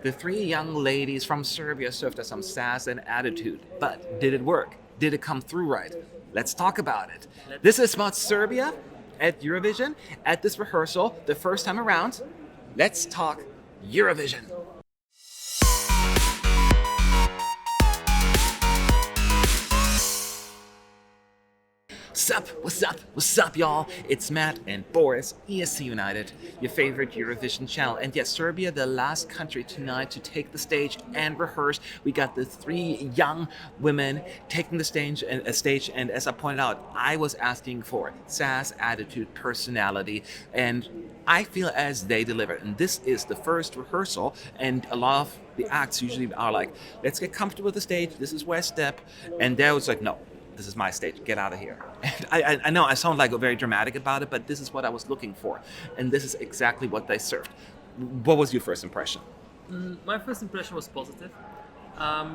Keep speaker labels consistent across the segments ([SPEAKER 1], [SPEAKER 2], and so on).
[SPEAKER 1] The three young ladies from Serbia served us some sass and attitude. But did it work? Did it come through right? Let's talk about it. This is about Serbia at Eurovision, at this rehearsal, the first time around. Let's talk Eurovision. What's up, y'all? It's Matt and Boris, ESC United, your favorite Eurovision channel. And yes, Serbia, the last country tonight to take the stage and rehearse. We got the three young women taking the stage, and as I pointed out, I was asking for sass, attitude, personality, and I feel as they delivered. And this is the first rehearsal, and a lot of the acts usually are like, let's get comfortable with the stage, this is where I step, and there was like, no. This is my stage, get out of here. And I know I sound like very dramatic about it, but this is what I was looking for. And this is exactly what they served. What was your first impression?
[SPEAKER 2] My first impression was positive,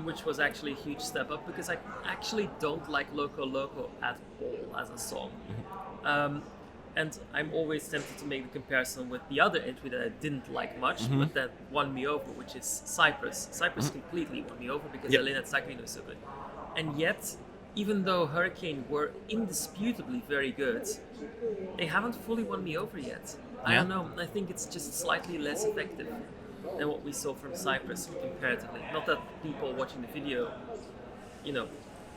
[SPEAKER 2] which was actually a huge step up because I actually don't like Loco at all as a song. And I'm always tempted to make the comparison with the other entry that I didn't like much, but that won me over, which is Cyprus. Cyprus completely won me over because Elena Tsakrino is so good. And yet, even though Hurricane were indisputably very good, they haven't fully won me over yet. I don't know. I think it's just slightly less effective than what we saw from Cyprus comparatively. Not that people watching the video,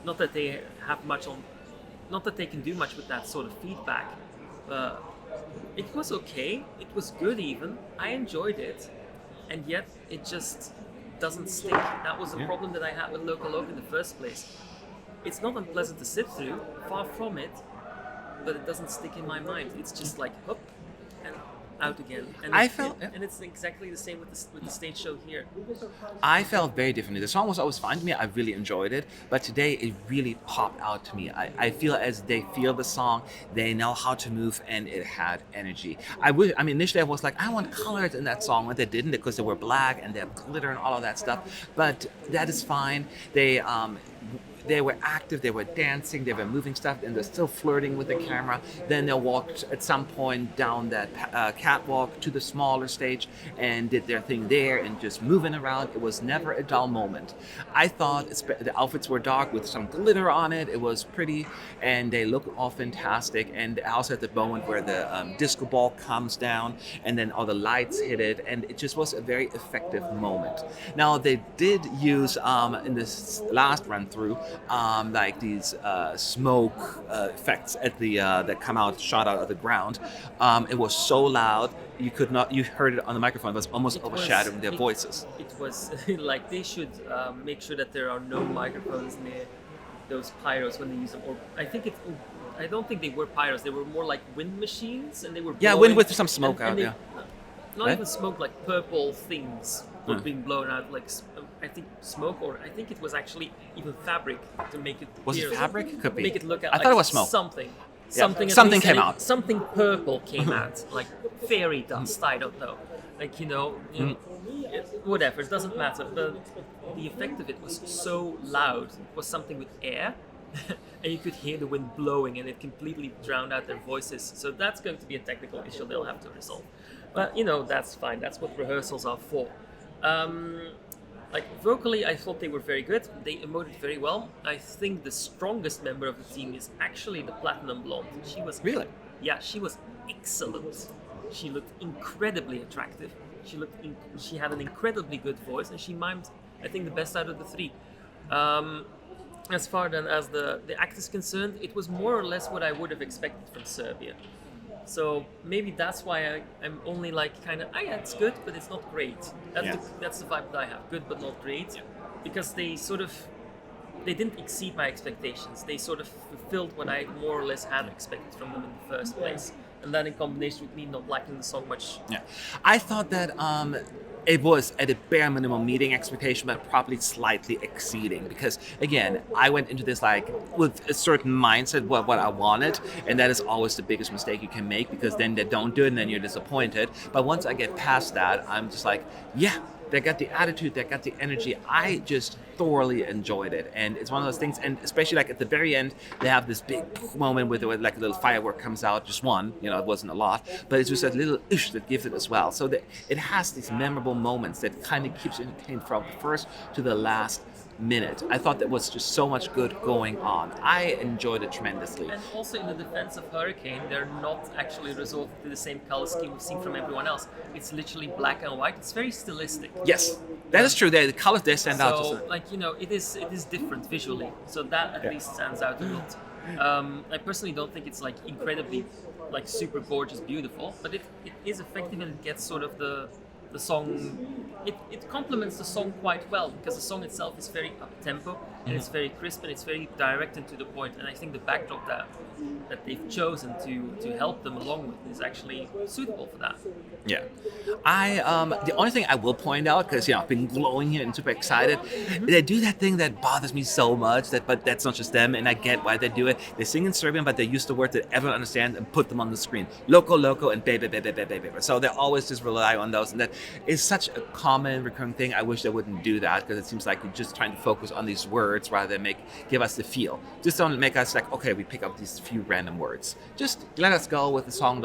[SPEAKER 2] not that they have much on, not that they can do much with that sort of feedback. It was okay. It was good even. I enjoyed it, and yet it just doesn't stick. That was the problem that I had with Loco in the first place. It's not unpleasant to sit through, far from it, but it doesn't stick in my mind. It's just like, hop, and out again. And and it's exactly the same with the stage show here.
[SPEAKER 1] I felt very differently. The song was always fine to me. I really enjoyed it. But today, it really popped out to me. I feel as they feel the song, they know how to move, and it had energy. Initially I was like, I want colors in that song, but they didn't because they were black and they have glitter and all of that stuff. But that is fine. They were active, they were dancing, they were moving stuff, and they're still flirting with the camera. Then they walked at some point down that catwalk to the smaller stage and did their thing there and just moving around. It was never a dull moment. I thought the outfits were dark with some glitter on it. It was pretty, and they look all fantastic. And also at the moment where the disco ball comes down and then all the lights hit it, and it just was a very effective moment. Now, they did use, in this last run through, like these smoke effects at the that come out, shot out of the ground. It was so loud you heard it on the microphone. It was almost overshadowing their voices.
[SPEAKER 2] It was like they should make sure that there are no microphones near those pyros when they use them. Or I don't think they were pyros. They were more like wind machines, and they were blowing,
[SPEAKER 1] wind with some smoke out.
[SPEAKER 2] Not even smoke, like purple things were being blown out, like I think smoke, or I think it was actually even fabric to make it.
[SPEAKER 1] Was it fabric? Could be.
[SPEAKER 2] Make it look at.
[SPEAKER 1] I thought it was smoke.
[SPEAKER 2] Something
[SPEAKER 1] came out.
[SPEAKER 2] Something purple came out, like fairy dust. I don't know. Like whatever. It doesn't matter. But the effect of it was so loud. It was something with air. And you could hear the wind blowing, and it completely drowned out their voices. So that's going to be a technical issue they'll have to resolve. But that's fine. That's what rehearsals are for. Vocally, I thought they were very good. They emoted very well. I think the strongest member of the team is actually the platinum blonde. She was
[SPEAKER 1] really,
[SPEAKER 2] she was excellent. She looked incredibly attractive. She had an incredibly good voice, and she mimed, I think, the best out of the three. As far as the act is concerned, it was more or less what I would have expected from Serbia. So maybe that's why I'm only like kind of, it's good, but it's not great. That's the vibe that I have, good but not great, because they didn't exceed my expectations. They sort of fulfilled what I more or less had expected from them in the first place. And then in combination with me not liking the song much. Yeah,
[SPEAKER 1] I thought that it was at a bare minimum meeting expectation, but probably slightly exceeding. Because again, I went into this like with a certain mindset, what I wanted, and that is always the biggest mistake you can make, because then they don't do it and then you're disappointed. But once I get past that, I'm just like, they got the attitude, they got the energy. I just thoroughly enjoyed it, and it's one of those things. And especially like at the very end, they have this big moment with like a little firework comes out, just one. It wasn't a lot, but it's just a little ish that gives it as well. So that it has these memorable moments that kind of keeps you entertained from the first to the last minute. I thought there was just so much good going on. I enjoyed it tremendously.
[SPEAKER 2] And also in the defense of Hurricane, they're not actually resorted to the same color scheme we've seen from everyone else. It's literally black and white. It's very stylistic.
[SPEAKER 1] Yes, that is true. The colors they stand out.
[SPEAKER 2] So, it is different visually. So that at least stands out a lot. I personally don't think it's like incredibly, like super gorgeous, beautiful, but it is effective and it gets sort of the song. It complements the song quite well because the song itself is very up tempo and it's very crisp and it's very direct and to the point. And I think the backdrop that they've chosen to help them along with is actually suitable for that.
[SPEAKER 1] Yeah, the only thing I will point out, because I've been glowing here and super excited, they do that thing that bothers me so much. But that's not just them, and I get why they do it. They sing in Serbian, but they use the word that everyone understands and put them on the screen. Loco, loco, and baby, baby, baby, baby. So they always just rely on those, and that is such a common recurring thing. I wish they wouldn't do that because it seems like you're just trying to focus on these words rather than give us the feel. Just don't make us like, okay, we pick up these few random words. Just let us go with the song.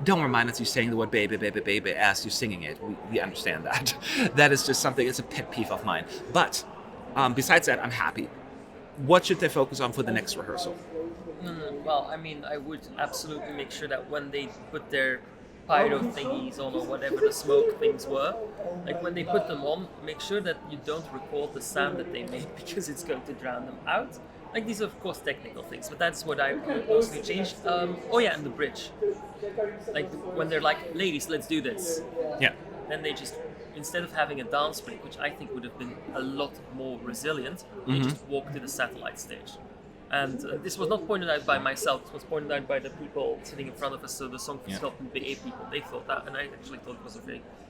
[SPEAKER 1] Don't remind us you're saying the word baby, baby, baby as you're singing it. We understand that. That is just something, it's a pet peeve of mine. But besides that, I'm happy. What should they focus on for the next rehearsal?
[SPEAKER 2] Well, I mean, I would absolutely make sure that when they put their pyro thingies on or whatever the smoke things were, like when they put them on, make sure that you don't record the sound that they made because it's going to drown them out. Like these are of course technical things, but that's what I would mostly change. And the bridge. Like when they're like, ladies, let's do this.
[SPEAKER 1] Yeah.
[SPEAKER 2] Then they just, instead of having a dance break, which I think would have been a lot more resilient, they just walk to the satellite stage. And this was not pointed out by myself, it was pointed out by the people sitting in front of us, so the song consultant, the A people, they thought that, and I actually thought it was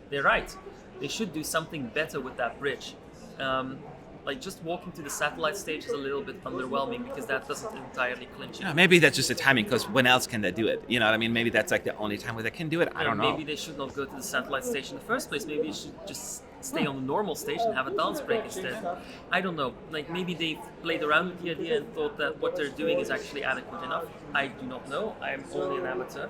[SPEAKER 2] they're right. They should do something better with that bridge. Like just walking to the satellite stage is a little bit underwhelming because that doesn't entirely clinch it.
[SPEAKER 1] Yeah, maybe that's just the timing, because when else can they do it? You know what I mean? Maybe that's like the only time where they can do it. I don't know.
[SPEAKER 2] Maybe they should not go to the satellite stage in the first place. Maybe they should just stay on the normal stage and have a dance break instead. I don't know. Like maybe they played around with the idea and thought that what they're doing is actually adequate enough. I do not know. I'm only an amateur.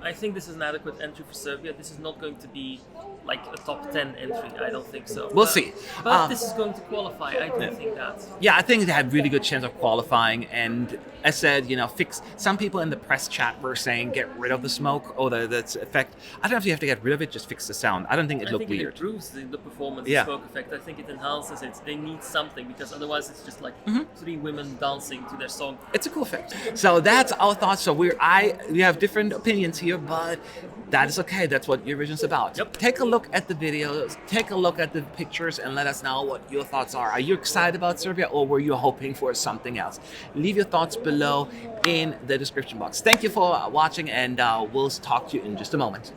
[SPEAKER 2] I think this is an adequate entry for Serbia. This is not going to be like a top 10 entry. I don't think so.
[SPEAKER 1] We'll see.
[SPEAKER 2] But this is going to qualify. I do think that.
[SPEAKER 1] Yeah, I think they had really good chance of qualifying. And as said, fix. Some people in the press chat were saying get rid of the smoke or that's effect. I don't know if you have to get rid of it. Just fix the sound. I don't think it looked weird.
[SPEAKER 2] It improves the performance, the smoke effect. I think it enhances it. They need something because otherwise it's just like three women dancing to their song.
[SPEAKER 1] It's a cool effect. So that's our thoughts. So we have different opinions here, but that is okay. That's what Eurovision's about.
[SPEAKER 2] Yep.
[SPEAKER 1] Take a look at the videos, take a look at the pictures, and let us know what your thoughts are. Are you excited about Serbia, or were you hoping for something else? Leave your thoughts below in the description box. Thank you for watching, and we'll talk to you in just a moment.